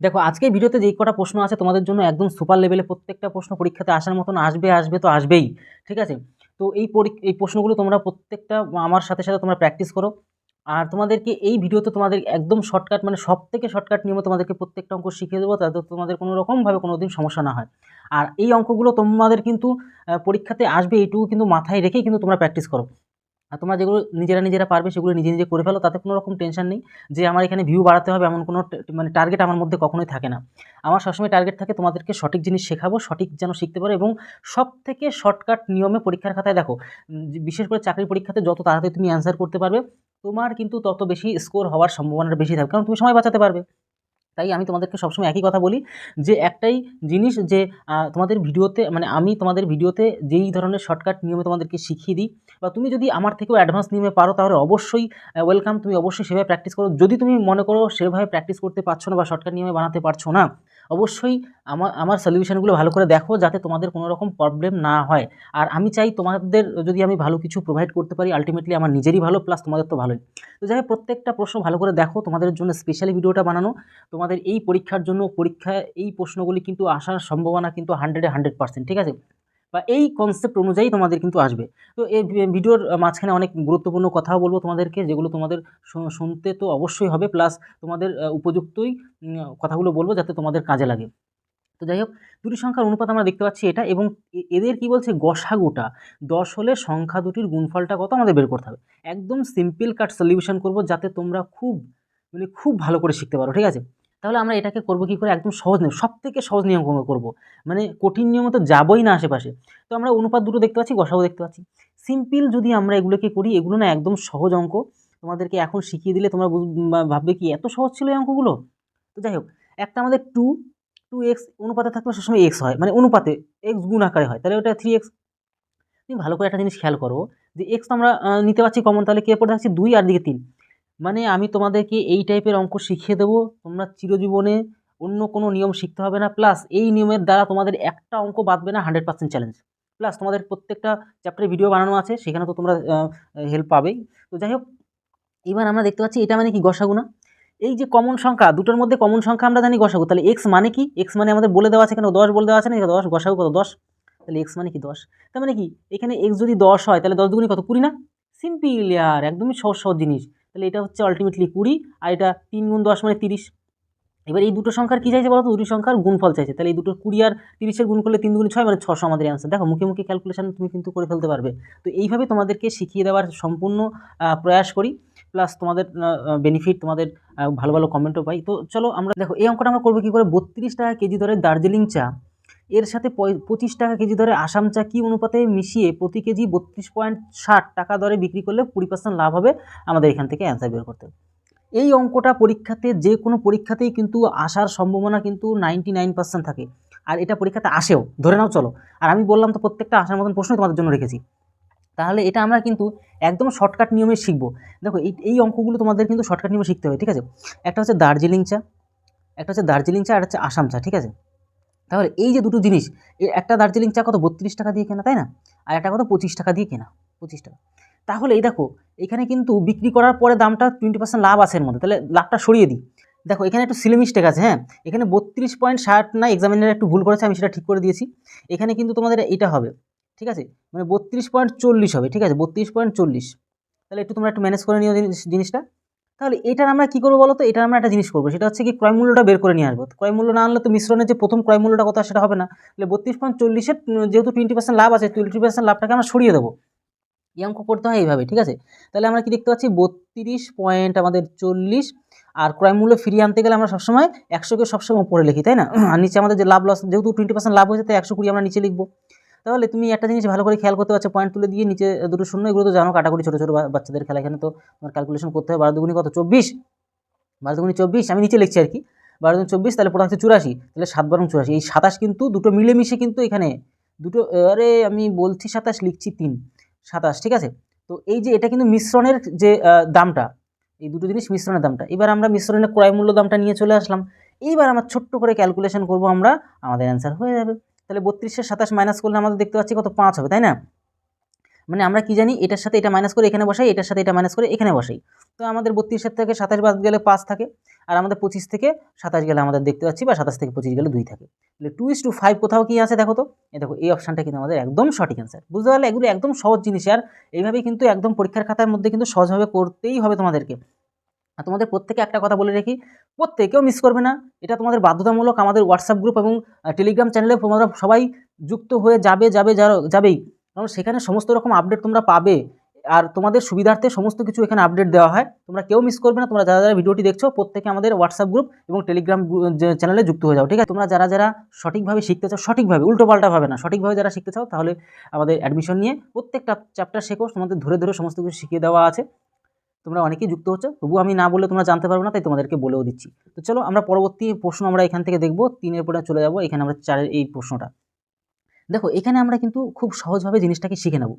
দেখো আজকের ভিডিওতে যেই কটা প্রশ্ন আছে তোমাদের জন্য একদম সুপার লেভেলে প্রত্যেকটা প্রশ্ন পরীক্ষাতে আসার মতন আসবে তো আসবেই। ঠিক আছে? তো এই প্রশ্নগুলো তোমরা প্রত্যেকটা আমার সাথে সাথে তোমরা প্র্যাকটিস করো। আর তোমাদেরকে এই ভিডিওতে তোমাদের একদম শর্টকাট মানে সবথেকে শর্টকাট নিয়মে তোমাদেরকে প্রত্যেকটা অঙ্ক শিখিয়ে দেবো, যাতে তোমাদের কোনো রকমভাবে কোনোদিন সমস্যা না হয়। আর এই অঙ্কগুলো তোমাদের কিন্তু পরীক্ষাতে আসবে এইটুকু কিন্তু মাথায় রেখেই কিন্তু তোমরা প্র্যাকটিস করো। আর তোমরা যেগুলো নিজেরা পারবে সেগুলো নিজে করে ফেলো, তাতে কোনো রকম টেনশন নেই যে আমার এখানে ভিউ বাড়াতে হবে, এমন কোনো মানে টার্গেট আমার মধ্যে কখনোই থাকে না। আমার সবসময় টার্গেট থাকে তোমাদেরকে সঠিক জিনিস শেখাবো, সঠিক যেন শিখতে পারো, এবং সবথেকে শর্টকাট নিয়মে পরীক্ষার খাতায় দেখো, বিশেষ করে চাকরির পরীক্ষাতে যত তাড়াতাড়ি তুমি অ্যান্সার করতে পারবে, তোমার কিন্তু তত বেশি স্কোর হওয়ার সম্ভাবনাটা বেশি থাকবে, কারণ তুমি সময় বাঁচাতে পারবে। তাই আমি তোমাদেরকে সবসময় একই কথা বলি যে একটাই জিনিস যে তোমাদের ভিডিওতে মানে আমি তোমাদের ভিডিওতে যেই ধরনের শর্টকাট নিয়মে তোমাদেরকে শিখিয়ে দিই, বা তুমি যদি আমার থেকেও অ্যাডভান্স নিয়মে পারো তাহলে অবশ্যই ওয়েলকাম, তুমি অবশ্যই সেভাবে প্র্যাকটিস করো। যদি তুমি মনে করো সেভাবে প্র্যাকটিস করতে পারছো না বা শর্টকাট নিয়মে বানাতে পারছো না, অবশ্যই আমার সলিউশনগুলো ভালো করে দেখো, যাতে তোমাদের কোনো রকম প্রবলেম না হয়। আর আমি চাই তোমাদের যদি আমি ভালো কিছু প্রোভাইড করতে পারি, আলটিমেটলি আমার নিজেরই ভালো, প্লাস তোমাদের তো ভালোই। তো যাই হোক, প্রত্যেকটা প্রশ্ন ভালো করে দেখো, তোমাদের জন্য স্পেশালি ভিডিওটা বানানো। তোমাদের এই পরীক্ষার জন্য পরীক্ষায় এই প্রশ্নগুলি কিন্তু আসার সম্ভাবনা কিন্তু 100% ঠিক আছে? বা এই কনসেপ্ট অনুযায়ী তোমাদের কিন্তু আসবে। তো এই ভিডিওর মাঝখানে অনেক গুরুত্বপূর্ণ কথাও বলবো তোমাদেরকে, যেগুলো তোমাদের শুনতে তো অবশ্যই হবে, প্লাস তোমাদের উপযুক্তই কথাগুলো বলবো যাতে তোমাদের কাজে লাগে। তো যাই হোক, দুটি সংখ্যার অনুপাত আমরা দেখতে পাচ্ছি এটা, এবং এদের কি বলছে, গসাগুটা 10 হলে সংখ্যা দুটির গুণফলটা কত আমাদের বের করতে হবে। একদম সিম্পল কাট সলিউশন করব, যাতে তোমরা খুব ভালো করে শিখতে পারো। ঠিক আছে? তাহলে আমরা এটাকে করব কি করে, একদম সহজ নিয়ম, সবথেকে সহজ নিয়ম করব, মানে কঠিন নিয়মে তো যাবোই না আশেপাশে। তো আমরা অনুপাত দুটো দেখতে পাচ্ছি, গসাগু দেখতে পাচ্ছি, সিম্পল যদি আমরা এগুলোকে করি, এগুলো না একদম সহজ অঙ্ক। তোমাদেরকে এখন শিখিয়ে দিলে তোমরা ভাববে কি এত সহজ ছিল এই অঙ্কগুলো। তো যাই হোক, একটা আমাদের 2x অনুপাতে থাকলে সবসময় x হয়, মানে অনুপাতে x গুণ আকারে হয়, তাহলে ওটা 3x। তুমি ভালো করে একটা জিনিস খেয়াল করো যে x তো আমরা নিতে পারছি কমন, তাহলে কে পড়ে থাকছে 2 আর দিকে 3। মানে আমি তোমাদেরকে এই টাইপের অঙ্ক শিখিয়ে দেবো, তোমরা চিরজীবনে অন্য কোনো নিয়ম শিখতে হবে না, প্লাস এই নিয়মের দ্বারা তোমাদের একটা অঙ্ক বাদবে না, 100% চ্যালেঞ্জ। প্লাস তোমাদের প্রত্যেকটা চ্যাপ্টারে ভিডিও বানানো আছে, সেখানে তো তোমরা হেল্প পাবেই। তো যাই হোক, এবার আমরা দেখতে পাচ্ছি এটা মানে কি, গসাগু না? এই যে কমন সংখ্যা দুটোর মধ্যে কমন সংখ্যা আমরা জানি গসাগু, তাহলে এক্স মানে কি, এক্স মানে আমাদের বলে দেওয়া আছে, এখানে 10 বলে দেওয়া আছে না, 10 গসাগু কত 10, তাহলে এক্স মানে কি 10। তার মানে কি, এখানে এক্স যদি 10 হয় তাহলে 10 দুগুণে কত 20 না? সিম্পল ইয়ার, একদমই সহজ সহজ জিনিস। তাহলে এটা হচ্ছে আলটিমেটলি 20, আর এটা 3 গুণ 10 মানে 30। এবার এই দুটো সংখ্যার কি চাইছে বলো তো, দুটো সংখ্যার গুণফল চাইছে, তাহলে এই দুটো 20 আর 30-এর গুণ করলে 3 দুগুণে 6 মানে 600 আমাদের অ্যান্সার। দেখো মুখে মুখে ক্যালকুলেশন তুমি কিন্তু করে ফেলতে পারবে। তো এইভাবে তোমাদেরকে শিখিয়ে দেওয়ার সম্পূর্ণ প্রয়াস করি, প্লাস তোমাদের বেনিফিট, তোমাদের ভালো ভালো কমেন্টও পাই। তো চলো আমরা দেখো এই অঙ্কটা আমরা করবো কি করে, 32 টাকা কেজি দরে দার্জিলিং চা এর সাথে 25 টাকা কেজি দরে আসাম চা কি অনুপাতে মিশিয়ে প্রতি কেজি 32.60 টাকা দরে বিক্রি করলে 20% লাভ হবে, আমাদের এখান থেকে অ্যান্সার বের করতে হবে। এই অঙ্কটা পরীক্ষাতে যে কোনো পরীক্ষাতেই কিন্তু আসার সম্ভাবনা কিন্তু 99% থাকে, আর এটা পরীক্ষাতে আসেও, ধরে নাও চলো। আর আমি বললাম তো প্রত্যেকটা আসার মতন প্রশ্নই তোমাদের জন্য রেখেছি। তাহলে এটা আমরা কিন্তু একদম শর্টকাট নিয়মে শিখবো। দেখো এই অঙ্কগুলো তোমাদের কিন্তু শর্টকাট নিয়মে শিখতে হবে। ঠিক আছে? একটা হচ্ছে দার্জিলিং চা, আর হচ্ছে আসাম চা। ঠিক আছে? তাহলে এই যে দুটো জিনিস, একটা দার্জিলিং চা কত 32 টাকা দিয়ে কেনা, তাই না? আর একটা কত 25 টাকা দিয়ে কেনা, 25 টাকা। তাহলে এই দেখো, এখানে কিন্তু বিক্রি করার পরে দামটা 20% লাভ আছে এর মধ্যে, তাহলে লাভটা সরিয়ে দিই। দেখো এখানে একটু সিলে মিস্টেক আছে, হ্যাঁ, এখানে 32.60 না, এক্সামিনার একটু ভুল করেছে, আমি সেটা ঠিক করে দিয়েছি। এখানে কিন্তু তোমাদের এটা হবে, ঠিক আছে, মানে 32.40 হবে। ঠিক আছে, 32.40। তাহলে তোমরা একটু ম্যানেজ করে নিও জিনিসটা। তাহলে এটার আমরা কী করবো বলো তো, এটার আমরা একটা জিনিস করবো, সেটা হচ্ছে কি ক্রয় মূল্যটা বের করে নিয়ে আসবো। ক্রয় মূল্য না আনলে তো মিশ্রণের যে প্রথম ক্রয় মূল্যটা কত সেটা হবে না। তাহলে 32.40-এর যেহেতু 20% লাভ আছে, 20% লাভটাকে আমরা সরিয়ে দেবো। এই অঙ্ক করতে হয় এইভাবে। ঠিক আছে? তাহলে আমরা কি দেখতে পাচ্ছি, 32 পয়েন্ট আমাদের 40, আর ক্রয় মূল্য ফিরিয়ে আনতে গেলে আমরা সবসময় 100কে সবসময় উপরে লিখি, তাই না? আর নিচে আমাদের যে লাভ লস, যেহেতু 20% লাভ হয়েছে তাই 120 আমরা নিচে লিখবো। তাহলে তুমি একটা জিনিস ভালো করে খেয়াল করতে পারছো, পয়েন্ট তুলে দিয়ে নিচে দুটো শূন্য, এগুলো তো জানো কাটাকুটি, ছোটো ছোটো বাচ্চাদের খেলা, এখানে তো তোমার ক্যালকুলেশন করতে হবে। 12 দুগুণে কত 24, 12 দুগুণে 24, আমি নিচে লিখছি আর কি, 12 দুগুণে 24, তাহলে প্রথম হচ্ছে 84, তাহলে 7 12 84, এই 27 কিন্তু দুটো মিলেমিশে কিন্তু এখানে দুটো, আরে আমি বলছি 27 লিখছি 3, 27। ঠিক আছে? তো এই যে এটা কিন্তু মিশ্রণের যে দামটা, এই দুটো জিনিস মিশ্রণের দামটা। এবার আমরা মিশ্রণের ক্রয় মূল্য দামটা নিয়ে চলে আসলাম। এইবার আমরা ছোট্ট করে ক্যালকুলেশন করব, আমরা আমাদের অ্যান্সার হয়ে যাবে। তাহলে 32-এর 27 মাইনাস করলে আমাদের দেখতে পাচ্ছি কত 5 হবে, তাই না? মানে আমরা কি জানি, এটার সাথে এটা মাইনাস করে এখানে বসাই, এটার সাথে এটা মাইনাস করে এখানে বসাই। তো আমাদের 32 থেকে 27 বাদ গেলে 5 থাকে, আর আমাদের 25 থেকে 27 গেলে আমাদের দেখতে পাচ্ছি, বা 27 থেকে 25 গেলে 2 থাকে। তাহলে 2:5 কোথাও কি আছে দেখো তো, এই দেখো এই অপশানটা কিন্তু আমাদের একদম সঠিক অ্যান্সার। বুঝতে পারলে, এগুলো একদম সহজ জিনিস, আর এইভাবেই কিন্তু একদম পরীক্ষার খাতার মধ্যে কিন্তু সহজভাবে করতেই হবে তোমাদেরকে। আর তোমাদের প্রত্যেকে একটা কথা বলে রাখি, প্রত্যেকেও মিস করবে না, এটা তোমাদের বাধ্যতামূলক। আমাদের হোয়াটসঅ্যাপ গ্রুপ এবং টেলিগ্রাম চ্যানেলে তোমরা সবাই যুক্ত হয়ে যাবেই, কারণ সেখানে সমস্ত রকম আপডেট তোমরা পাবে, আর তোমাদের সুবিধার্থে সমস্ত কিছু এখানে আপডেট দেওয়া হয়। তোমরা কেউ মিস করবে না। তোমরা যারা যারা ভিডিওটি দেখছো প্রত্যেকে আমাদের হোয়াটসঅ্যাপ গ্রুপ এবং টেলিগ্রাম চ্যানেলে যুক্ত হয়ে যাও, ঠিক আছে? তোমরা যারা যারা সঠিকভাবে শিখতে চাও, সঠিকভাবে উল্টোপাল্টাভাবে না, সঠিকভাবে যারা শিখতে চাও, তাহলে আমাদের অ্যাডমিশন নিয়ে প্রত্যেকটা চ্যাপ্টার শেখো, তোমাদের ধরে ধরে সমস্ত কিছু শিখিয়ে দেওয়া আছে। তোমরা অনেকেই যুক্ত হচ্ছে, তবুও আমি না বললে তোমরা জানতে পারবে না, তাই তোমাদেরকে বলেও দিচ্ছি। তো চলো আমরা পরবর্তী প্রশ্ন আমরা এখান থেকে দেখব, 3-এর পরে চলে যাব। এখানে আমরা 4-এর এই প্রশ্নটা দেখো, এখানে আমরা কিন্তু খুব সহজভাবে জিনিসটাকে শিখে নেব।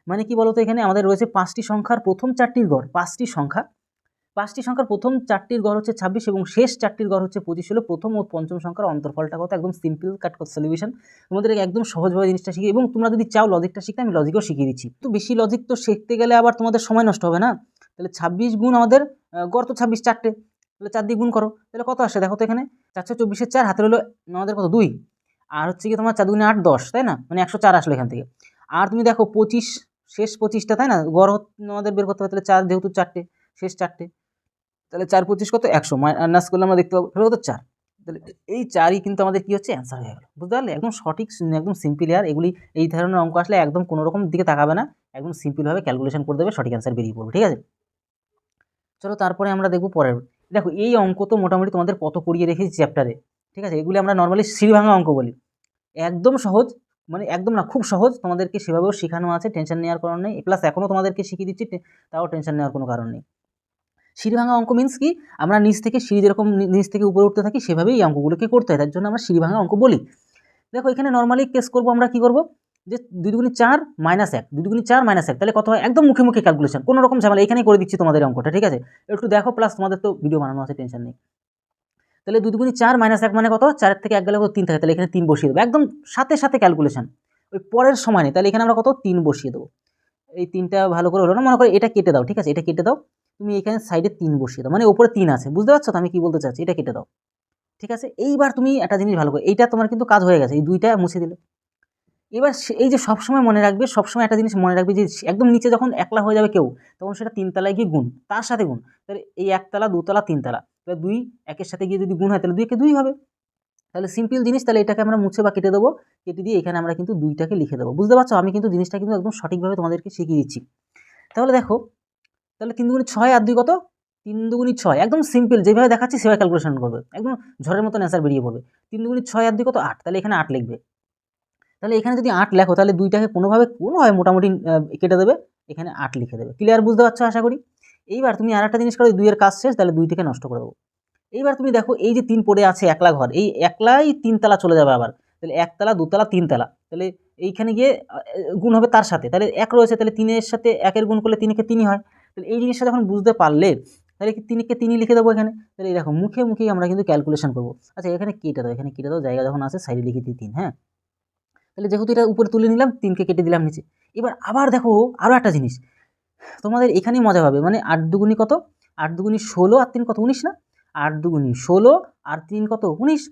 মানে কি বলতো, এখানে আমাদের রয়েছে 5টি সংখ্যার প্রথম 4টির গড়। 5টি সংখ্যার প্রথম 4টির গড় হচ্ছে 26 এবং শেষ 4টির গড় হচ্ছে 25 হলো প্রথম ও পঞ্চম সংখ্যার অন্তর্ফলটা কত। একদম সিম্পল কাট সলিউশন, তোমাদের একদম সহজভাবে জিনিসটা শিখি। এবং তোমরা যদি চাও লজিকটা শিখতে, আমি লজিকও শিখিয়ে দিচ্ছি। তো বেশি লজিক তো শিখতে গেলে আবার তোমাদের সময় নষ্ট হবে না। তাহলে 26 গুণ আমাদের গড় তো 26, 4টে, তাহলে 4 দিয়ে গুণ করো, তাহলে কত আসে দেখো তো। এখানে 424-এর 4 হাতের হলো আমাদের কত 2, আর হচ্ছে কি তোমার 4 দুগুণে 8, 10, তাই না? মানে 104 আসলো এখান থেকে। আর তুমি দেখো 25, শেষ 25টা, তাই না? গড় আমাদের বের করতে হবে, তাহলে 4 যেহেতু 4টে, শেষ 4টে, তাহলে 4 25 কত 100, মাইনাস করলে আমরা দেখতে পাবো কত 4। তাহলে এই 4ই কিন্তু আমাদের কি হচ্ছে, অ্যান্সার হয়ে গেল। বুঝতে পারলে, একদম সঠিক, একদম সিম্পল। আর এগুলি এই ধরনের অঙ্ক আসলে একদম কোনো রকম দিকে তাকাবে না, একদম সিম্পলভাবে ক্যালকুলেশন করে দেবে, সঠিক অ্যান্সার বেরিয়ে পড়বে, ঠিক আছে? চলো তারপরে আমরা দেখবো পরের। দেখো এই অঙ্ক তো মোটামুটি তোমাদের কত করিয়ে রেখেছি চ্যাপ্টারে, ঠিক আছে? এগুলি আমরা নর্মালি সিঁড়িভাঙা অঙ্ক বলি। একদম সহজ, মানে একদম না, খুব সহজ। তোমাদেরকে সেভাবেও শেখানো আছে, টেনশন নেওয়ার কারণ নেই। প্লাস এখনও তোমাদেরকে শিখিয়ে দিচ্ছি, তাও টেনশন নেওয়ার কোনো কারণ নেই। সিঁড়িভাঙা অঙ্ক মিন্স কি, আমরা নিচ থেকে সিঁড়ি যেরকম নিচ থেকে উপরে উঠতে থাকি, সেভাবেই এই অঙ্কগুলোকে করতে হয়, তার জন্য আমরা সিঁড়িভাঙা অঙ্ক বলি। দেখো এখানে নর্মালি কেস করবো আমরা, কি করবো, যে 2 দুগুণে 4 মাইনাস 1, 2 দুগুণে 4 মাইনাস 1, তাহলে কত হয়, একদম মুখে মুখে ক্যালকুলেশন, কোনো রকম ঝামেলা। এখানেই করে দিচ্ছি তোমাদের অঙ্কটা, ঠিক আছে? একটু দেখো, প্লাস তোমাদের তো ভিডিও বানানো আছে, টেনশন নেই। তাহলে 2 দুগুণে 4 মাইনাস 1 মানে কত, 4 থেকে 1 গেলে কত 3 থাকে, তাহলে এখানে 3 বসিয়ে দেবো, একদম সাথে সাথে ক্যালকুলেশন, ওই পরের সময় নেই। তাহলে এখানে আমরা কত 3 বসিয়ে দেবো। এই 3টা ভালো করে হলো না, মনে করো এটা কেটে দাও, ঠিক আছে? এটা কেটে দাও, তুমি এখানে সাইডে 3 বসিয়ে দাও, মানে উপরে 3 আছে, বুঝতে পারছো তো আমি কি বলতে চাচ্ছি? এটা কেটে দাও, ঠিক আছে? এইবার তুমি একটা জিনিস ভালো করে, এইটা তোমার কিন্তু কাজ হয়ে গেছে, এই 2টা মুছে দিলে। এবার এই যে সবসময় মনে রাখবে, সবসময় একটা জিনিস মনে রাখবে, যে একদম নিচে যখন একলা হয়ে যাবে কেউ, তখন সেটা 3 তলায় গিয়ে গুণ, তার সাথে গুণ। তাহলে এই 1 তলা, 2 তলা, 3 তলা, তাহলে 2 একের সাথে গিয়ে যদি গুণ হয়, তাহলে 2 কে 2 হবে। তাহলে সিম্পল জিনিস, তাহলে এটাকে আমরা মুছে বা কেটে দেবো, কেটে দিয়ে এখানে আমরা কিন্তু 2টাকে লিখে দেবো। বুঝতে পারছো? আমি কিন্তু জিনিসটা কিন্তু একদম সঠিকভাবে তোমাদেরকে শিখিয়ে দিচ্ছি। তাহলে দেখো, তাহলে 3 দুগুণে 6 আর 2 কত, 3 দুগুণে 6, একদম সিম্পল, যেভাবে দেখাচ্ছি সেভাবে ক্যালকুলেশন করবে, একদম ঝড়ের মতন অ্যান্সার বেরিয়ে পড়বে। 3 দুগুণে 6 আর 2 কত 8, তাহলে এখানে 8 লিখবে। তাহলে এখানে যদি 8 লেখো, তাহলে 2টাকে কোনোভাবে মোটামুটি কেটে দেবে, এখানে 8 লিখে দেবে। ক্লিয়ার? বুঝতে পারছো আশা করি। এইবার তুমি আর একটা জিনিস করো, 2 এর কাজ শেষ, তাহলে 2টাকে নষ্ট করে দেবো। এইবার তুমি দেখো, এই যে 3 পড়ে আছে একলা ঘর, এই একলাই 3 তলা চলে যাবে আবার, তাহলে 1 তলা, 2 তলা, 3 তলা, তাহলে এইখানে গিয়ে গুণ হবে তার সাথে, তাহলে 1 রয়েছে, তাহলে 3-এর সাথে 1-এর গুণ করলে 3 কে 3 হয়। তাহলে এই জিনিসটা যখন বুঝতে পারলে, তাহলে কি 3 কে 3 লিখে দেবো এখানে। তাহলে এই দেখো, মুখে মুখেই আমরা কিন্তু ক্যালকুলেশন করবো। আচ্ছা এখানে কেটে দাও, এখানে কেটে দাও, জায়গা যখন আছে সাইডে লিখে দিই 3, হ্যাঁ? তাহলে যেহেতু এটা উপরে তুলে নিলাম, 3কে কেটে দিলাম নিচে। এবার আবার দেখো আরও একটা জিনিস, তোমাদের এখানেই মজা পাবে। মানে 8 দুগুণি কত, 8 দুগুণি 16 আর 3 কত 19 না, 8 দুগুণি 16 আর 3 কত 19।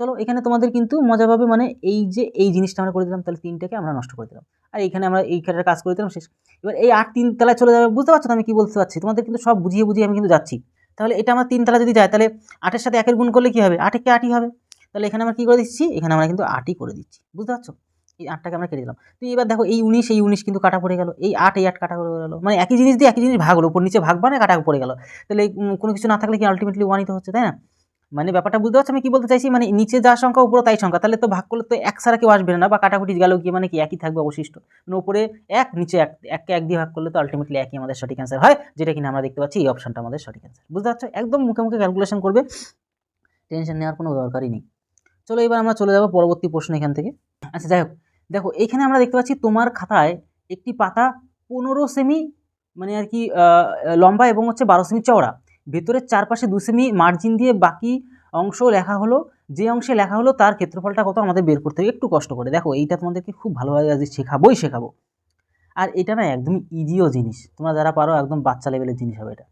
চলো এখানে তোমাদের কিন্তু মজা পাবে, মানে এই যে এই জিনিসটা আমরা করে দিলাম, তাহলে 3টাকে আমরা নষ্ট করে দিলাম, আর এইখানে আমরা এইখানটার কাজ করে দিলাম, শেষ। এবার এই 8 3 তলায় চলে যাবে। বুঝতে পারছো তো আমি কি বলতে চাচ্ছি? তোমাদের কিন্তু সব বুঝিয়ে বুঝিয়ে আমি কিন্তু যাচ্ছি। তাহলে এটা আমার 3 তলা যদি যায়, তাহলে 8-এর সাথে 1-এর গুণ করলে কি হবে, 8 কে 8ই হবে। তাহলে এখানে আমরা কি করে দিচ্ছি, এখানে আমরা কিন্তু 8ই করে দিচ্ছি। বুঝতে পারছো? এই 8টাকে আমরা কেটে দিলাম। তো এবার দেখো, এই 19 কিন্তু কাটা পড়ে গেল, এই 8 কাটা পড়ে গেল, মানে একই জিনিস দিয়ে একই জিনিস ভাগ হলো, উপর নিচে ভাগ মানে কাটা পড়ে গেল। তাহলে কোনো কিছু না থাকলে কি আলটিমেটলি 1ই তো হচ্ছে, তাই না? মানে ব্যাপারটা বুঝতে পারছো আমি কি বলতে চাইছি? মানে নিচে যা সংখ্যা উপরে তাই সংখ্যা, তাহলে তো ভাগ করলে তো 1 ছাড়া কেউ আসবে না, বা কাটাকুটি গেল কি, মানে কি একই থাকবে অবশিষ্ট, মানে উপরে 1 নিচে 1, 1কে 1 দিয়ে ভাগ করলে তো আলটিমেটলি একই আমাদের সঠিক অ্যান্সার হয়, যেটা কিনা আমরা দেখতে পাচ্ছি এই অপশনটা আমাদের সঠিক অ্যান্সার। বুঝতে পারছো? একদম মুখে মুখে ক্যালকুলেশন করবে, টেনশন নেওয়ার কোনো দরকারই নেই। চলো এবার আমরা চলে যাব পরবর্তী প্রশ্ন এখান থেকে। আচ্ছা যাই হোক, দেখো এইখানে আমরা দেখতে পাচ্ছি তোমার খাতায় একটি পাতা 15 সেমি মানে আর কি লম্বা এবং হচ্ছে 12 সেমি চওড়া, ভেতরের চারপাশে 2 সেমি মার্জিন দিয়ে বাকি অংশ লেখা হলো, যে অংশে লেখা হলো তার ক্ষেত্রফলটা কত আমাদের বের করতে হবে। একটু কষ্ট করে দেখো, এইটা তোমাদেরকে খুব ভালোভাবে আজ শেখাবো। আর এটা না একদম ইজিও জিনিস, তোমরা যারা পারো একদম বাচ্চা লেভেলের জিনিস হবে এটা।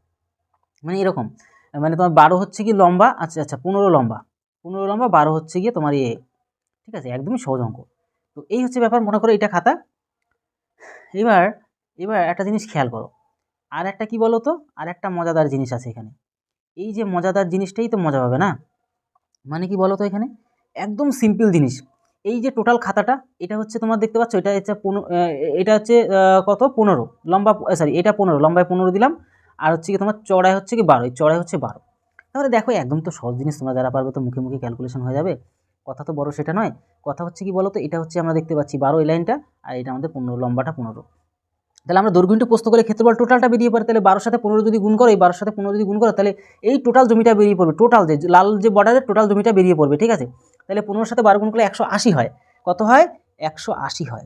মানে এরকম, মানে তোমার 12 হচ্ছে কি লম্বা, আচ্ছা 15 লম্বা, 15 লম্বা, 12 হচ্ছে গিয়ে তোমার ঠিক আছে, একদমই সহজ অঙ্ক। তো এই হচ্ছে ব্যাপার, মনে করো এটা খাতা। এবার এবার একটা জিনিস খেয়াল করো, আর একটা কি বলো তো, আর একটা মজাদার জিনিস আছে এখানে। এই যে মজাদার জিনিসটাই তো মজা পাবে না, মানে কি বলো তো, এখানে একদম সিম্পল জিনিস। এই যে টোটাল খাতাটা, এটা হচ্ছে তোমার দেখতে পাচ্ছ, এটা হচ্ছে এটা হচ্ছে কত 15 লম্বা, সরি এটা 15 লম্বায় 15 দিলাম, আর হচ্ছে কি তোমার চড়াই হচ্ছে কি 12, এই চড়াই হচ্ছে 12। তাহলে দেখো একদম তো সহজ জিনিস, তোমরা যারা পারবে তো মুখে মুখে ক্যালকুলেশন হয়ে যাবে। কথা তো বড় সেটা নয়, কথা হচ্ছে কি বলো তো, এটা হচ্ছে আমরা দেখতে পাচ্ছি 12 এই লাইনটা, আর এটা আমাদের 15 লম্বাটা 15। তাহলে আমরা দৈর্ঘ্য ইন্টু প্রস্থ করলে ক্ষেত্রফল টোটালটা বেরিয়ে পড়ে, তাহলে 12 সাথে 15 যদি গুণ করো, এই 12 সাথে 15 যদি গুণ করো, তাহলে এই টোটাল জমিটা বেরিয়ে পড়বে, টোটাল যে লাল যে বর্ডারের টোটাল জমিটা বেরিয়ে পড়বে, ঠিক আছে। তাহলে 15 সাথে 12 গুণ করলে 180 হয়, কত হয় 180 হয়।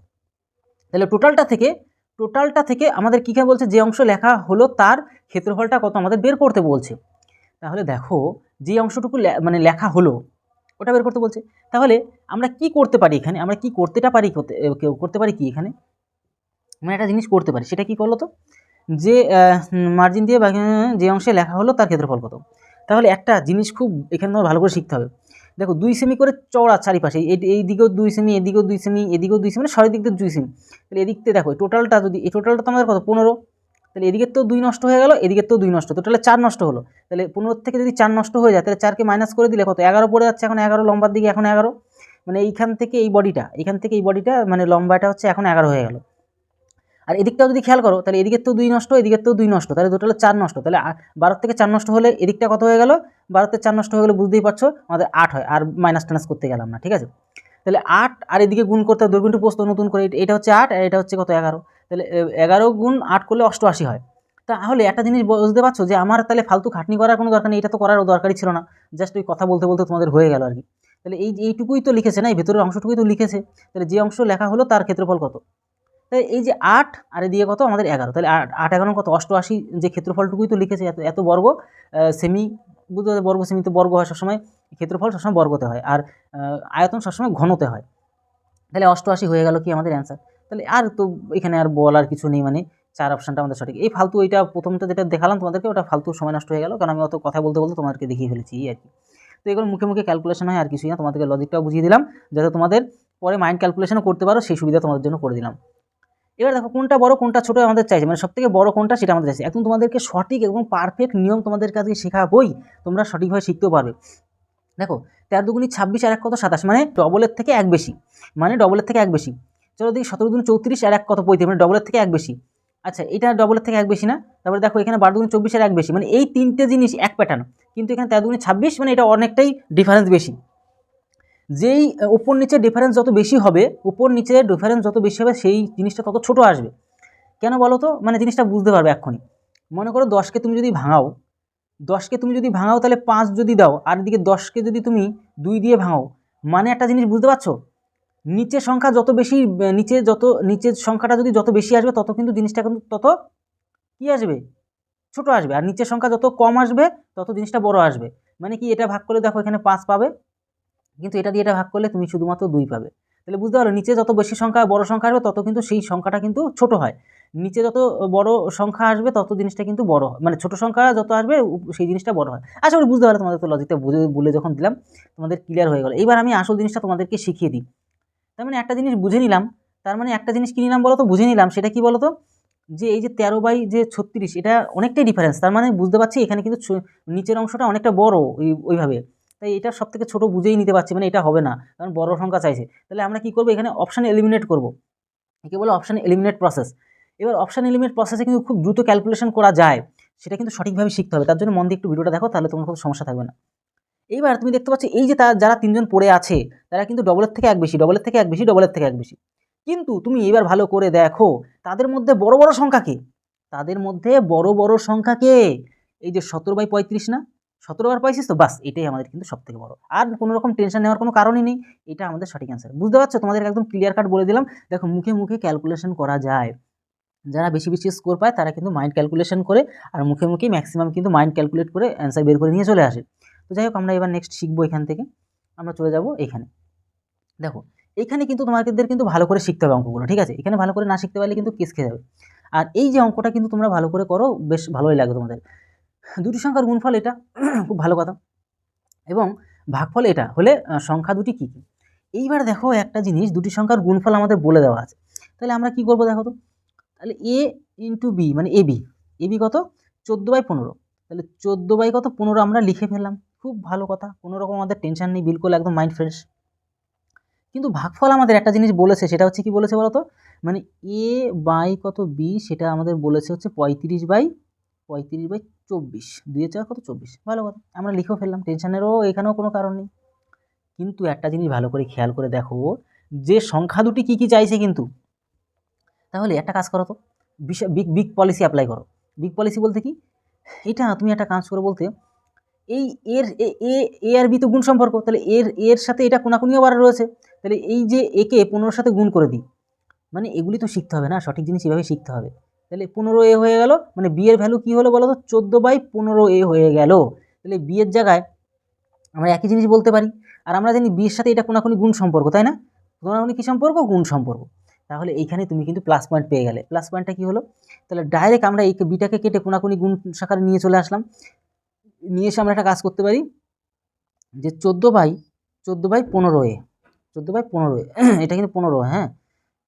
তাহলে টোটালটা থেকে আমাদের কী বলছে, যে অংশ লেখা হলো তার ক্ষেত্রফলটা কত আমাদের বের করতে বলছে। তাহলে দেখো যে অংশটুকু মানে লেখা হলো ওটা বের করতে বলছে। তাহলে আমরা কি করতে পারি এখানে, আমরা কি করতে পারি কি এখানে, মানে একটা জিনিস করতে পারি, সেটা কি করলো তো, যে মার্জিন দিয়ে যে অংশে লেখা হলো তার ক্ষেত্রফল কত। তাহলে একটা জিনিস খুব এখানে তোমার ভালো করে শিখতে হবে। দেখো 2 সেমি করে চওড়া চারিপাশে, এই দিকেও 2 সেমি, এদিকেও 2 সেমি, এদিকেও 2 সেমি, মানে সব দিক দিয়ে 2 সেমি। তাহলে এদিক থেকে দেখো টোটালটা, যদি এই টোটালটা তো আমাদের কত 15, তাহলে এদিকের তো 2 নষ্ট হয়ে গেল, এদিকের তো 2 নষ্ট, টোটালে 4 নষ্ট হলো। তাহলে 15 থেকে যদি 4 নষ্ট হয়ে যায়, তাহলে 4কে মাইনাস করে দিলে কত 11 পড়ে যাচ্ছে, এখন 11 লম্বার দিকে এখন 11, মানে এইখান থেকে এই বডিটা মানে লম্বাটা হচ্ছে এখন 11 হয়ে গেল। আর এদিকটাও যদি খেয়াল করো, তাহলে এদিকের তো 2 নষ্ট, এদিকের তো 2 নষ্ট, তাহলে টোটালে 4 নষ্ট। তাহলে 12 থেকে 4 নষ্ট হলে এদিকটা কত হয়ে গেল, 12 থেকে 4 নষ্ট হয়ে গেলে বুঝতেই পারছো আমাদের 8 হয়, আর মাইনাস টাইনাস করতে গেলাম না, ঠিক আছে। তাহলে 8 আর এদিকে গুণ করতে হবে, দৈর্ঘ্য ইন্টু প্রস্থ নতুন করে, এটা হচ্ছে 8 আর এটা হচ্ছে কত 11, তাহলে 11 গুণ 8 করলে 88 হয়। তাহলে একটা জিনিস বুঝতে পারছো যে আমার তাহলে ফালতু খাটনি করার কোনো দরকার নেই, এটা তো করার দরকারই ছিল না, জাস্ট ওই কথা বলতে বলতে তোমাদের হয়ে গেল আর কি। তাহলে এইটুকুই তো লিখেছে না, এই ভেতরের অংশটুকুই তো লিখেছে। তাহলে যে অংশ লেখা হলো তার ক্ষেত্রফল কত, তাই এই যে 8 আর এদিকে কত আমাদের 11, তাহলে 8 11 কত 88, যে ক্ষেত্রফলটুকুই তো লিখেছে, এত বর্গ সেমি, বুঝতে পারছো বর্গ সেমিতে বর্গ হয় সবসময়, ক্ষেত্রফল সবসময় বর্গতে হয়, আর আয়তন সবসময় ঘনতে হয়। তাহলে 88 হয়ে গেল কি আমাদের অ্যান্সার। তাহলে আর তো এখানে আর বলার কিছু নেই, মানে 4 অপশানটা আমাদের সঠিক। এই ফালতু এইটা প্রথমটা যেটা দেখালাম তোমাদেরকে, ওটা ফালতু সময় নষ্ট হয়ে গেল, কারণ আমি অত কথা বলতে বলতে তোমাদেরকে দেখিয়ে ফেলেছি আর কি। তো এগুলো মুখে মুখে ক্যালকুলেশন হয় আর কিছুই না, তোমাদেরকে লজিকটাও বুঝিয়ে দিলাম, যাতে তোমাদের পরে মাইন্ড ক্যালকুলেশনও করতে পারো, সেই সুবিধা তোমাদের জন্য করে দিলাম। এবার দেখো কোনটা বড় কোনটা ছোট আমাদের চাইছে, মানে সবথেকে বড় কোনটা সেটা আমাদের চাইছে। এখন তোমাদেরকে সঠিক এবং পারফেক্ট নিয়ম তোমাদের কাছে শেখাবোই, তোমরা সঠিকভাবে শিখতেও পারবে। দেখো 13 দুগুণী 26 আর 1 কত 27, মানে ডবলের থেকে এক বেশি, চলো দেখি 17 দুগুণী 34 আর 1 কত 35, মানে ডবলের থেকে এক বেশি। আচ্ছা এটা ডবলের থেকে এক বেশি না, তারপরে দেখো এখানে 12 দুগুণী 24 আর 1 বেশি, মানে এই তিনটে জিনিস এক প্যাটার্ন, কিন্তু এখানে 13 দুগুণী 26, মানে এটা অনেকটাই ডিফারেন্স বেশি। যেই উপর নিচে ডিফারেন্স যত বেশি হবে, সেই জিনিসটা তত ছোট আসবে। কেন বলো তো, মানে জিনিসটা বুঝতে পারবে এক্ষুনি। মনে করো 10কে তুমি যদি ভাঙাও, তাহলে 5 যদি দাও, আর এদিকে 10কে যদি তুমি 2 দিয়ে ভাঙাও, মানে একটা জিনিস বুঝতে পারছো, নিচের সংখ্যা যত বেশি, নিচের সংখ্যাটা যদি যত বেশি আসবে, তত কিন্তু জিনিসটা কিন্তু তত কি আসবে, ছোট আসবে। আর নিচের সংখ্যা যত কম আসবে, তত জিনিসটা বড় আসবে। মানে কি, এটা ভাগ করলে দেখো এখানে 5 পাবে, কিন্তু এটা দিয়ে এটা ভাগ করলে তুমি শুধুমাত্র 2 পাবে। তাহলে বুঝতে পারো, নিচে যত বেশি সংখ্যা বড় সংখ্যা আসবে, তত কিন্তু সেই সংখ্যাটা কিন্তু ছোট হয়। নিচে যত বড় সংখ্যা আসবে, তত জিনিসটা কিন্তু বড় হয়, মানে ছোট সংখ্যা যত আসবে সেই জিনিসটা বড় হয়। আশা করি বুঝতে পারো, তোমাদের তো লজিকটা বলে যখন দিলাম তোমাদের ক্লিয়ার হয়ে গেল। এবার আমি আসল জিনিসটা তোমাদেরকে শিখিয়ে দিই। তার মানে একটা জিনিস বুঝে নিলাম, একটা জিনিস কি নিলাম বলো তো, বুঝে নিলাম, সেটা কি বলো তো, যে এই যে 13/36 এটা অনেকটাই ডিফারেন্স। তার মানে বুঝতে পারছি এখানে কিন্তু নিচের অংশটা অনেকটা বড় ওইভাবে, তাই এটা সব থেকে ছোটো বুঝেই নিতে পারছি, মানে এটা হবে না, কারণ বড় সংখ্যা চাইছে। তাহলে আমরা কি করবো, এখানে অপশান এলিমিনেট করবো, একে বলে অপশান এলিমিনেট প্রসেস। এবার অপশান এলিমিনেট প্রসেসে কিন্তু খুব দ্রুত ক্যালকুলেশন করা যায়, সেটা কিন্তু সঠিকভাবে শিখতে হবে। তার জন্য মন দিয়ে একটু ভিডিওটা দেখো, তাহলে তোমার কোনো সমস্যা থাকবে না। এইবার তুমি দেখতে পাচ্ছ এই যে যারা 3 জন পড়ে আছে, তারা কিন্তু ডবলের থেকে এক বেশি। কিন্তু তুমি এবার ভালো করে দেখো, তাদের মধ্যে বড় বড় সংখ্যা কে, এই যে 17/35 না, 17/35 তো বাস, এটাই আমাদের কিন্তু সব থেকে বড়। আর কোনো রকম টেনশন নেওয়ার কোনো কারণই নেই, এটা আমাদের সঠিক অ্যান্সার। বুঝতে পারছো, তোমাদের একদম ক্লিয়ার কাট বলে দিলাম। দেখো মুখে মুখে ক্যালকুলেশন করা যায়, যারা বেশি বেশি স্কোর পায় তারা কিন্তু মাইন্ড ক্যালকুলেশন করে, আর মুখে মুখেই ম্যাক্সিমাম কিন্তু মাইন্ড ক্যালকুলেট করে অ্যান্সার বের করে নিয়ে চলে আসে। তো যাই হোক, আমরা এবার নেক্সট শিখবো। এখান থেকে আমরা চলে যাব এখানে। দেখো এখানে কিন্তু তোমাদের কিন্তু ভালো করে শিখতে হবে অঙ্কগুলো, ঠিক আছে? এখানে ভালো করে না শিখতে পারলে কিন্তু কেস খেয়ে যাবে। আর এই যে অঙ্কটা কিন্তু তোমরা ভালো করে করো, বেশ ভালোই লাগবে তোমাদের। দুটি সংখ্যার গুণফল এটা খুব ভালো কথা, এবং ভাগফল এটা হলে সংখ্যা দুটি কী কী। এইবার দেখো একটা জিনিস, দুটি সংখ্যার গুণফল আমাদের বলে দেওয়া আছে, তাহলে আমরা কি করবো দেখো তো। তাহলে এ ইন্টু বি মানে এবি, এবি কত 14/15, তাহলে 14 কত 15 আমরা লিখে ফেললাম, খুব ভালো কথা, কোনো রকম আমাদের টেনশন নেই, বিলকুল একদম মাইন্ড ফ্রেশ। কিন্তু ভাগফল আমাদের একটা জিনিস বলেছে, সেটা হচ্ছে কি বলেছে বলো তো, মানে এ বাই কত বি সেটা আমাদের বলেছে হচ্ছে 35/24, 2 কত 24, ভালো কথা, আমরা লিখেও ফেললাম, টেনশনেরও এখানেও কোনো কারণ নেই। কিন্তু একটা জিনিস ভালো করে খেয়াল করে দেখো, যে সংখ্যা দুটি কী কী চাইছে কিন্তু। তাহলে একটা কাজ করো তো, বিগ বিগ পলিসি অ্যাপ্লাই করো। বিগ পলিসি বলতে কি, এটা তুমি একটা কাজ করো বলতে, এই এর এ আর বি তো গুণ সম্পর্ক, তাহলে এর সাথে এটা কোনাকুনিও বার রয়েছে, তাহলে এই যে একে 15 সাথে গুণ করে দিই, মানে এগুলি তো শিখতে হবে না, সঠিক জিনিস এভাবে শিখতে হবে। তাহলে 15a হয়ে গেল, মানে বি এর ভ্যালু কী হলো বলো তো, 14/15a হয়ে গেল। তাহলে বি এর জায়গায় আমরা একই জিনিস বলতে পারি, আর আমরা জানি বি এর সাথে এটা কোনাকুনি গুণ সম্পর্ক, তাই না? কোনাকুনি কী সম্পর্ক, গুণ সম্পর্ক। তাহলে এইখানে তুমি কিন্তু প্লাস পয়েন্ট পেয়ে গেলে। প্লাস পয়েন্টটা কী হলো, তাহলে ডাইরেক্ট আমরা এই বিটাকে কেটে কোনাকুনি গুণ শাখারে নিয়ে চলে আসলাম, নিয়ে এসে আমরা একটা কাজ করতে পারি, যে 14/15a, 14/15a এটা কিন্তু 15, হ্যাঁ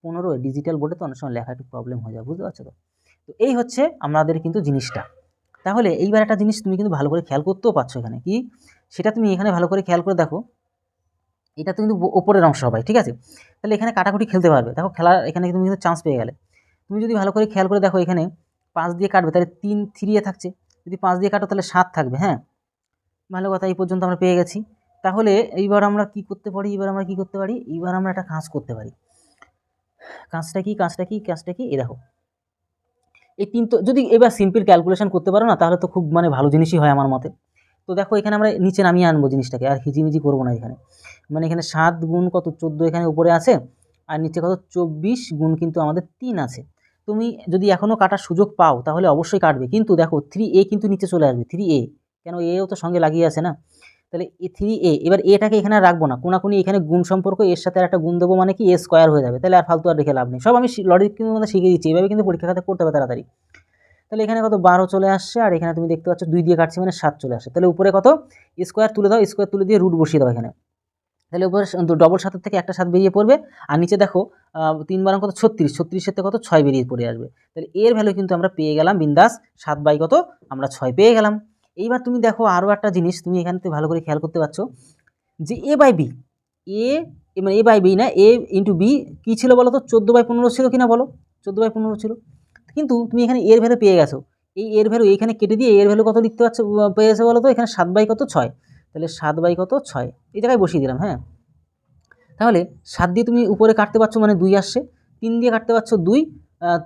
15, ডিজিটাল বোর্ডে তো অনেক সময় লেখা একটু প্রবলেম হয়ে যায়, বুঝতে পারছো তো। তো এই হচ্ছে আমাদের কিন্তু জিনিসটা। তাহলে এইবার একটা জিনিস তুমি কিন্তু ভালো করে খেয়াল করতেও পারছো, এখানে কি সেটা তুমি এখানে ভালো করে খেয়াল করে দেখো, এটা তো কিন্তু ওপরের অংশ হবে, ঠিক আছে? তাহলে এখানে কাটাকুটি খেলতে পারবে, দেখো খেলার এখানে তুমি কিন্তু চান্স পেয়ে গেলে। তুমি যদি ভালো করে খেয়াল করে দেখো, এখানে 5 দিয়ে কাটবে, তাহলে 3 থাকছে, যদি 5 দিয়ে কাটো তাহলে 7 থাকবে, হ্যাঁ ভালো কথা, এই পর্যন্ত আমরা পেয়ে গেছি। তাহলে এইবার আমরা কি করতে পারি, এইবার আমরা একটা কাজ করতে পারি। কাজটা কি এই দেখো, এই 3 তো যদি এবার সিম্পল ক্যালকুলেশন করতে পারো না, তাহলে তো খুব মানে ভালো জিনিসই হয় আমার মতে। তো দেখো এখানে আমরা নিচে নামিয়ে আনবো জিনিসটাকে, আর হিজিমিজি করবো না এখানে। মানে এখানে 7 গুণ কত 14 এখানে উপরে আছে, আর নিচে কত 24 গুণ কিন্তু আমাদের 3 আছে। তুমি যদি এখনও কাটার সুযোগ পাও তাহলে অবশ্যই কাটবে, কিন্তু দেখো 3a কিন্তু নিচে চলে আসবে, 3a কেন, এও তো সঙ্গে লাগিয়ে আছে না। তাহলে 3a, এবার এটাকে এখানে রাখবো না, কোনাকুনি এখানে গুণ সম্পর্ক, এর সাথে আর একটা গুণ দেবো, মানে কি a স্কোয়ার হয়ে যাবে, তাহলে আর ফালতু আর রেখে লাভ নেই। সব আমি লজিক কিন্তু আমাদের শিখিয়ে দিচ্ছি, এইভাবে কিন্তু পরীক্ষা খাতে করতে হবে তাড়াতাড়ি। তাহলে এখানে কত 12 চলে আসছে, আর এখানে তুমি দেখতে পাচ্ছ 2 দিয়ে কাটছি মানে 7 চলে আসছে। তাহলে উপরে কত স্কোয়ার তুলে দাও, স্কোয়ার তুলে দিয়ে রুট বসিয়ে দাও এখানে, তাহলে উপরে ডবল 7 থেকে একটা 7 বেরিয়ে পড়বে, আর নিচে দেখো 3 বারং কত 36, 36 কত 6 বেরিয়ে পড়ে আসবে। তাহলে এর ভ্যালু কিন্তু আমরা পেয়ে গেলাম বিন্দাস 7 কত আমরা 6 পেয়ে গেলাম। এইবার তুমি দেখো আরও একটা জিনিস তুমি এখানে ভালো করে খেয়াল করতে পারছো, যে এ বাই বি, মানে এ বাই বি না, এ ইন্টু বি কী ছিল বলো তো, 14/15 ছিল কিনা বলো, 14/15 ছিল, কিন্তু তুমি এখানে এর ভ্যালু পেয়ে গেছো, এই এর ভ্যালু এইখানে কেটে দিয়ে এর ভ্যালু কত লিখতে পারছো, পেয়ে গেছো বলো তো, এখানে 7 কত 6, তাহলে 7 কত 6 এই জায়গায় বসিয়ে দিলাম, হ্যাঁ। তাহলে 7 দিয়ে তুমি উপরে কাটতে পারছো মানে 2 আসছে, 3 দিয়ে কাটতে পারছো 2,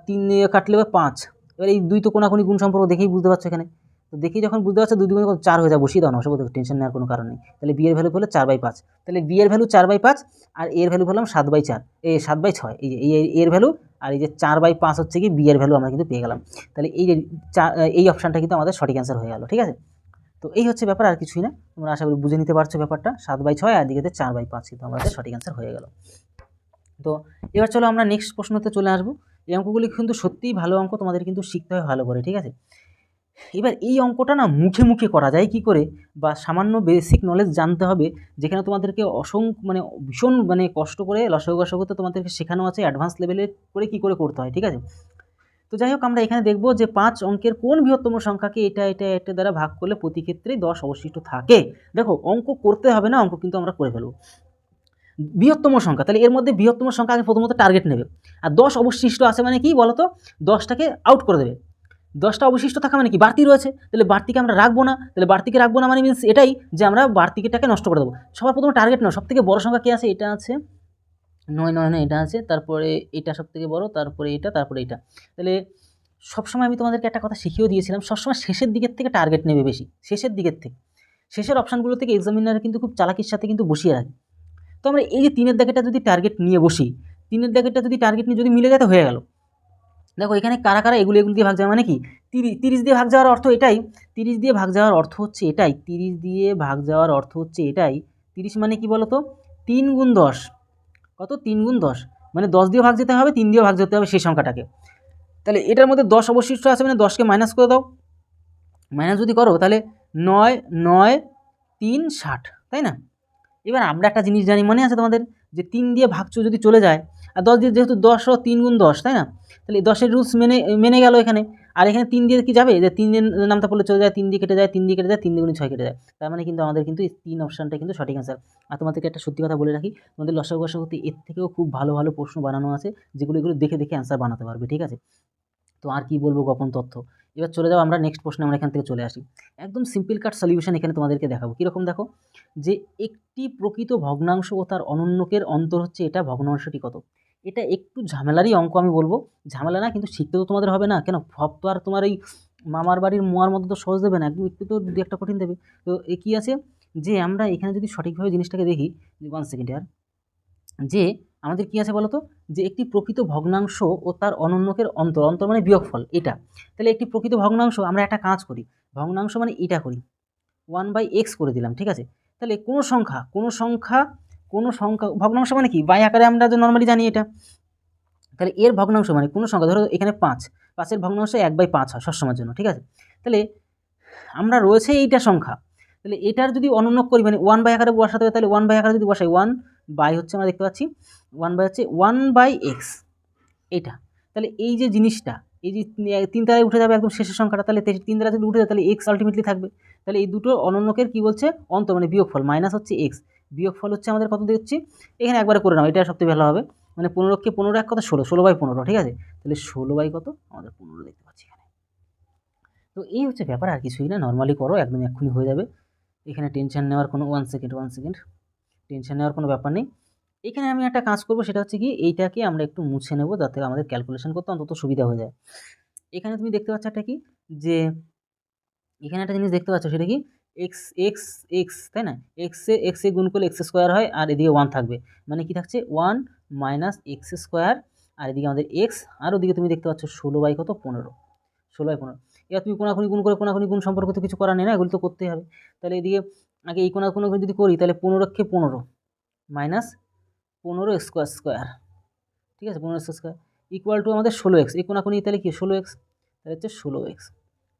3 দিয়ে কাটলে 5, এবার এই 2 তো কোনাকুনি গুণ সম্পর্ক দেখেই বুঝতে পারছো এখানে, তো দেখেই যখন বুঝতে পারছো 2 দুগুণে কত 4 হয়ে যায়, বসিয়ে দাও না, অসুবিধা টেনশন নেওয়ার কোনো কারণ নেই। তাহলে বি এর ভ্যালু হলো 4/5, তাহলে বি এর ভ্যালু 4/5, আর এর ভ্যালু হলাম 7/4, এই 7/6, এই যে এর ভ্যালু, আর এই যে 4/5 হচ্ছে কি বি এর ভ্যালু আমরা কিন্তু পেয়ে গেলাম। তাহলে এই যে এই অপশানটা কিন্তু আমাদের সঠিক অ্যান্সার হয়ে গেল, ঠিক আছে? তো এই হচ্ছে ব্যাপার, আর কিছুই না, তোমরা আশা করি বুঝে নিতে পারছো ব্যাপারটা, 7/6 আর দিকে 4/5 কিন্তু আমাদের সঠিক অ্যান্সার হয়ে গেল। তো এবার চলো আমরা নেক্সট প্রশ্নতে চলে আসবো। এই অঙ্কগুলি কিন্তু সত্যিই ভালো অঙ্ক, তোমাদের কিন্তু শিখতে হয় ভালো করে, ঠিক আছে? এবার এই অঙ্কটা না মুখে মুখে করা যায় কি করে, বা সামান্য বেসিক নলেজ জানতে হবে, যেখানে তোমাদেরকে মানে ভীষণ মানে কষ্ট করে লসাগু গসাগুতে তোমাদেরকে শেখানো আছে অ্যাডভান্স লেভেলে করে কি করে করতে হয়, ঠিক আছে? তো যাই হোক, আমরা এখানে দেখব যে 5 অঙ্কের কোন বৃহত্তম সংখ্যাকে এটা দ্বারা ভাগ করলে প্রতি ক্ষেত্রেই 10 অবশিষ্ট থাকে। দেখো অঙ্ক করতে হবে না, অঙ্ক কিন্তু আমরা করে ফেলবো। বৃহত্তম সংখ্যা, তাহলে এর মধ্যে বৃহত্তম সংখ্যা আগে প্রথমত টার্গেট নেবে, আর 10 অবশিষ্ট আছে মানে কি বলতো, 10টাকে আউট করে দেবে। 10টা অবশিষ্ট থাকা মানে কি, বাড়তি রয়েছে, তাহলে বাড়তিকে আমরা রাখবো না, তাহলে বাড়তিকে রাখবো না মানে মিনস এটাই যে আমরা বাড়তিকেটাকে নষ্ট করে দেবো। সবার প্রথমে টার্গেট নাও, সবথেকে বড় সংখ্যা কী আছে, এটা আছে 9 এটা আছে, তারপরে এটা সবথেকে বড়, তারপরে এটা, তারপরে এটা। তাহলে সবসময় আমি তোমাদেরকে একটা কথা শিখিয়েও দিয়েছিলাম, সবসময় শেষের দিকের থেকে টার্গেট নেবে বেশি, শেষের দিকের থেকে, শেষের অপশানগুলো থেকে এক্সামিনার কিন্তু খুব চালাকির সাথে কিন্তু বসিয়ে রাখে। তো আমরা এই যে 3-এর দাগেরটা যদি টার্গেট নিয়ে বসি, 3-এর দাগেরটা যদি টার্গেট নিয়ে যদি মিলে যায় তো হয়ে গেল। দেখো এখানে কারা কারা এগুলো দিয়ে ভাগ যাবে মানে কি, 30 দিয়ে ভাগ যাওয়ার অর্থ এটাই, 30 দিয়ে ভাগ যাওয়ার অর্থ হচ্ছে এটাই, 30 দিয়ে ভাগ যাওয়ার অর্থ হচ্ছে এটাই, 30 মানে কি বলো তো 3 গুণ 10, কত 3 গুণ 10, মানে 10 দিয়ে ভাগ যেতে হবে, 3 দিয়ে ভাগ যেতে হবে সেই সংখ্যাটাকে। তাহলে এটার মধ্যে 10 অবশিষ্ট আছে, মানে 10কে মাইনাস করে দাও। মাইনাস যদি করো তাহলে 9 9 3 60, তাই না? এবার আমরা একটা জিনিস জানি, মনে আছে তোমাদের, যে 3 দিয়ে ভাগ যদি চলে যায়, আর 10 দিয়ে, যেহেতু 10 ও 3 গুণ 10, তাই না? তাহলে 10-এর রুলস মেনে গেল এখানে। আর এখানে 3 দিয়ে কি যাবে, যে 3 দিয়ে নামটা পড়লে চলে যায়, 3 দিয়ে কেটে যায়, 3 দিয়ে কেটে যায়, 3 দিয়ে 6 কেটে যায়। তার মানে কিন্তু আমাদের কিন্তু এই 3 অপশানটা কিন্তু সঠিক অ্যান্সার। আর তোমাদেরকে একটা সত্যি কথা বলে রাখি, তোমাদের লসাগু গসাগুতে এর থেকেও খুব ভালো ভালো প্রশ্ন বানানো আছে, যেগুলো এগুলো দেখে দেখে অ্যান্সার বানাতে পারবে, ঠিক আছে? তো আর কি বলবো গোপন তথ্য। এবার চলে যাও আমরা নেক্সট প্রশ্নে, আমরা এখান থেকে চলে আসি। একদম সিম্পল কাট সলিউশন এখানে তোমাদেরকে দেখাবো। কীরকম দেখো, যে একটি প্রকৃত ভগ্নাংশ ও তার অনন্যকের অন্তর হচ্ছে এটা, ভগ্নাংশটি কত? এটা একটু ঝামেলারই অঙ্ক, আমি বলবো ঝামেলা না, কিন্তু শিখতে তো তোমাদের হবে না কেন, সব তো আর তোমার এই মামার বাড়ির মোয়ার মধ্যে তো সহজ দেবে না, একদম একটু তো দু একটা কঠিন দেবে। তো এ কী আছে, যে আমরা এখানে যদি সঠিকভাবে জিনিসটাকে দেখি, 1 সেকেন্ড ইয়ার, যে আমাদের কী আছে বলো তো, যে একটি প্রকৃত ভগ্নাংশ ও তার অনন্যকের অন্তর, অন্তর মানে বিয়োগফল এটা। তাহলে একটি প্রকৃত ভগ্নাংশ, আমরা একটা কাজ করি, ভগ্নাংশ মানে এটা করি, 1/x করে দিলাম, ঠিক আছে? তাহলে কোনো সংখ্যা ভগ্নাংশ মানে কি, বাই আকারে আমরা যে নর্মালি জানি এটা। তাহলে এর ভগ্নাংশ মানে কোনো সংখ্যা, ধরো এখানে 5, 5-এর ভগ্নাংশ 1/5 হয় সবসময়ের জন্য, ঠিক আছে? তাহলে আমরা রয়েছে এইটা সংখ্যা, তাহলে এটার যদি অনন্যক করি, মানে 1/, আকারে বসাতে হবে, তাহলে 1/, আকারে যদি বসাই, 1/, হচ্ছে আমরা দেখতে পাচ্ছি 1/, হচ্ছে 1/x এইটা। তাহলে এই যে জিনিসটা, এই যে 3 দ্বারায় উঠে যাবে একদম শেষের সংখ্যাটা, তাহলে 3 দ্বারা যদি উঠে যায় তাহলে x আলটিমেটলি থাকবে। তাহলে এই দুটো অনন্যকের কি বলছে, অন্তর মানে বিয়োগফল, মাইনাস হচ্ছে x, বিয়োগফল হচ্ছে আমাদের কত দিচ্ছি, এখানে একবারে করে নাও, এটা সবথেকে ভালো হবে। মানে 15কে 15 এক কত, 16, 16/15, ঠিক আছে? তাহলে 16 কত, আমাদের 15 দেখতে পাচ্ছি এখানে। তো এই হচ্ছে ব্যাপার, আর কিছুই না, নর্মালি করো, একদম এক্ষুনি হয়ে যাবে। এখানে টেনশন নেওয়ার কোনো, 1 সেকেন্ড, টেনশন নেওয়ার কোনো ব্যাপার নেই। এখানে আমি একটা কাজ করব, সেটা হচ্ছে কি, এইটাকে আমরা একটু মুছে নেব, যাতে আমাদের ক্যালকুলেশন করতে অন্তত সুবিধা হয়ে যায়। এখানে তুমি দেখতে পাচ্ছ একটা কি, যে এখানে একটা জিনিস দেখতে পাচ্ছ, সেটা কি, এক্স এক্স এক্স, তাই না? এক্সে গুণ করলে এক্স স্কোয়ার হয়, আর এদিকে 1 থাকবে, মানে কি থাকছে 1 - x স্কোয়ার, আর এদিকে আমাদের এক্স, আর ওদিকে তুমি দেখতে পাচ্ছ 16 কত, 15, 16/15। এবার তুমি কোনাকুনি গুণ করে, কোনাকুনি গুণ সম্পর্ক তো কিছু করার নেই না, এগুলো তো করতেই হবে। তাহলে এদিকে আগে এই কোনাকুনি যদি করি, তাহলে 15কে 15 মাইনাস 15 স্কোয়ার, ঠিক আছে, 15 স্কোয়ার ইকুয়াল টু আমাদের 16x, এই কোনাকুনি তাহলে কি 16x, তাহলে হচ্ছে 16x।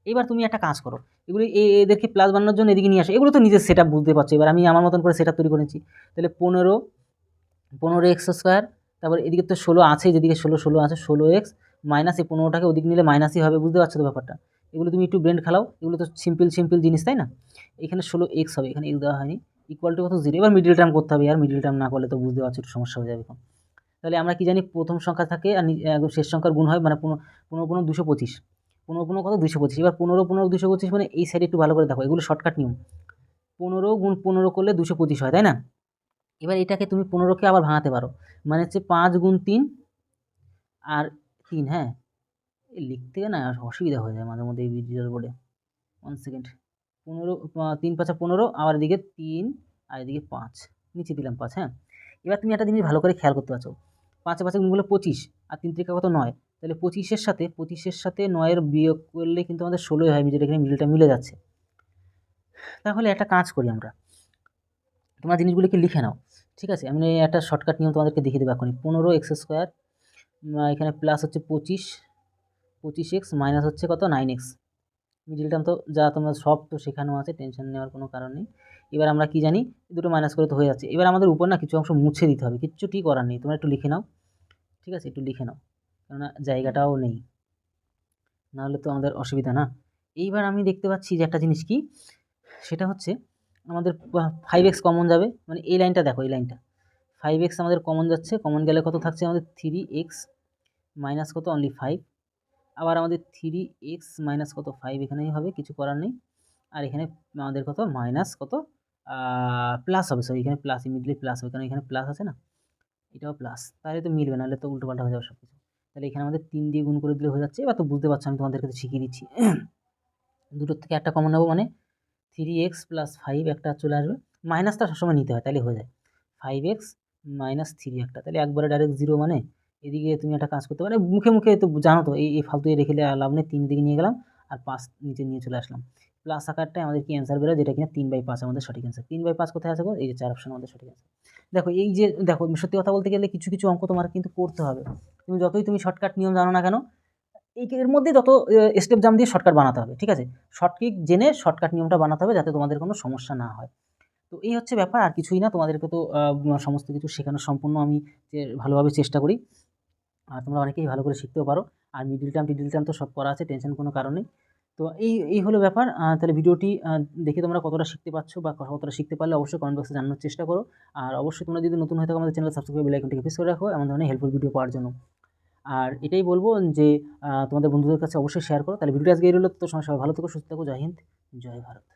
এবার তুমি একটা কাজ করো, এগুলো এদেরকে প্লাস বানানোর জন্য এদিকে নিয়ে আসো, এগুলো তো নিজের সেট আপ বুঝতে পারছো, এবার আমি আমার মতন করে সেট আপ তৈরি করেছি। তাহলে 15x স্কোয়ার, তারপর এদিকে তো 16 আছেই, যেদিকে 16 আছে, 16x মাইনাস এই 15টাকে ওদিকে নিলে মাইনাসই হবে, বুঝতে পারছো তো ব্যাপারটা? এগুলো তুমি একটু ব্রেন্ড খেলাও, এগুলো তো সিম্পল জিনিস, তাই না? এখানে 16x হবে, এখানে x দেওয়া হয়নি, ইকুয়াল টু কত 0। এবার মিডিল টার্ম করতে হবে, আর মিডিল টার্ম না করলে তো বুঝতে পারছো একটু সমস্যা হয়ে যাবে এখন। তাহলে আমরা কি জানি, প্রথম সংখ্যা থাকে আর একদম শেষ সংখ্যার গুণ হয়, মানে 15 225, 15 কত 225। এবার 15 225, মানে এই সাইডে একটু ভালো করে দেখো, এগুলো শর্টকাট নিয়ম, 15 গুণ 15 করলে 225 হয়, তাই না? এবার এটাকে তুমি 15কে আবার ভাঙাতে পারো, মানে হচ্ছে 5 গুণ 3 আর 3, হ্যাঁ, লিখতে না অসুবিধা হয়ে যায় মাঝে মধ্যে এই ডিজিটাল বোর্ডে। 1 সেকেন্ড, 15 3 5 15, আবার এদিকে 3 আর এদিকে 5, নিচে দিলাম 5, হ্যাঁ। এবার তুমি একটা জিনিস ভালো করে খেয়াল করতে পারছো, 5 5 গুণ করলে 25, আর 3 3 কত 9, তাহলে 25-এর সাথে 9-এর বিয়োগ করলে কিন্তু আমাদের 16 হয়, যেটা এখানে মিলটা মিলে যাচ্ছে। তাহলে একটা কাজ করি আমরা, তোমরা জিনিসগুলিকে লিখে নাও, ঠিক আছে? আমি একটা শর্টকাট নিয়ম তোমাদেরকে দেখিয়ে দেবো এখনই। 15x স্কোয়ার, এখানে প্লাস হচ্ছে 25x মাইনাস হচ্ছে কত 9x, মিডিল টার্ম তো যা তোমরা সব তো শেখানো আছে, টেনশন নেওয়ার কোনো কারণ নেই। এবার আমরা কি জানি, দুটো মাইনাস করে তো হয়ে যাচ্ছে। এবার আমাদের উপর না কিছু অংশ মুছে দিতে হবে, কিচ্ছুটি করার নেই, তোমরা একটু লিখে নাও, ঠিক আছে? একটু লিখে নাও, কেননা জায়গাটাও নেই, নাহলে তো আমাদের অসুবিধা না। এইবার আমি দেখতে পাচ্ছি যে একটা জিনিস কি, সেটা হচ্ছে আমাদের 5x কমন যাবে, মানে এই লাইনটা দেখো, এই লাইনটা 5x আমাদের কমন যাচ্ছে, কমন গেলে কত থাকছে আমাদের 3x মাইনাস কত অনলি 5, আবার আমাদের 3x মাইনাস কত 5 এখানেই হবে, কিছু করার নেই। আর এখানে আমাদের কত মাইনাস কত প্লাস হবে, সরি এখানে প্লাস, ইমিডিয়েটলি প্লাস হবে, কারণ এখানে প্লাস আছে না, এটাও প্লাস, তাহলে তো মিলবে, নাহলে তো উল্টোপাল্টা হয়ে যাবে সব কিছু। তাহলে এখানে আমাদের 3 দিয়ে গুণ করে দিলে হয়ে যাচ্ছে। এবার তো বুঝতে পারছো, আমি তোমাদেরকে তো শিখিয়ে দিচ্ছি। দুটোর থেকে একটা কমন নেবো, মানে 3x + 5 একটা চলে আসবে, মাইনাসটা সবসময় নিতে হয়, তাহলে হয়ে যায় 5x - 3 একটা, তাহলে একবারে ডাইরেক্ট 0, মানে এদিকে তুমি একটা কাজ করতে পারো, মুখে তো জানো তো, এই ফালতু রেখে লাভ নেই, 3 দিকে নিয়ে গেলাম আর 5 নিচে নিয়ে চলে আসলাম। প্লাস আকারটাই আমাদের কি অ্যান্সার বেরোয়, যেটা কিনা 3/5 আমাদের সঠিক অ্যান্সার। 3/5 কোথায় আছে গো? এই যে 4 অপশন আমাদের সঠিক অ্যান্সার। দেখো এই যে দেখো, সত্যি কথা বলতে গেলে কিছু কিছু অঙ্ক তোমার কিন্তু করতে হবে। যতই তুমি শর্টকাট নিয়ম জানো না কেন, এর মধ্যে যত স্টেপ জাম দিয়ে শর্টকাট বানাতে হবে, ঠিক আছে? শর্টকাট জেনে শর্টকাট নিয়মটা বানাতে হবে, যাতে তোমাদের কোনো সমস্যা না হয়। তো এই হচ্ছে ব্যাপার, আর কিছুই না। তোমাদেরকে তো সমস্ত কিছু শেখানোর সম্পূর্ণ আমি ভালোভাবে চেষ্টা করি, আর তোমরা অনেকেই ভালো করে শিখতেও পারো। আর মিডল টার্ম তো সব করা আছে, টেনশন কোনো কারণ নেই। তো এই হলো ব্যাপার। তাহলে ভিডিওটি দেখে তোমরা কতটা শিখতে পারছো বা কতটা শিখতে পারলে অবশ্যই কমেন্ট বক্সে জানানোর চেষ্টা করো। আর অবশ্যই তোমরা যদি নতুন হয়ে থাকো, আমাদের চ্যানেল সাবস্ক্রাইব বেল আইকনটিকে প্রেস করে রাখো এমন ধরনের হেল্পফুল ভিডিও পাওয়ার জন্য। আর এটাই বলবো যে তোমাদের বন্ধুদের কাছে অবশ্যই শেয়ার করো। তাহলে ভিডিওটা আজকে এই রইলো। তো সবাই ভালো থেকো, সুস্থ থেকো। জয় হিন্দ, জয় ভারত।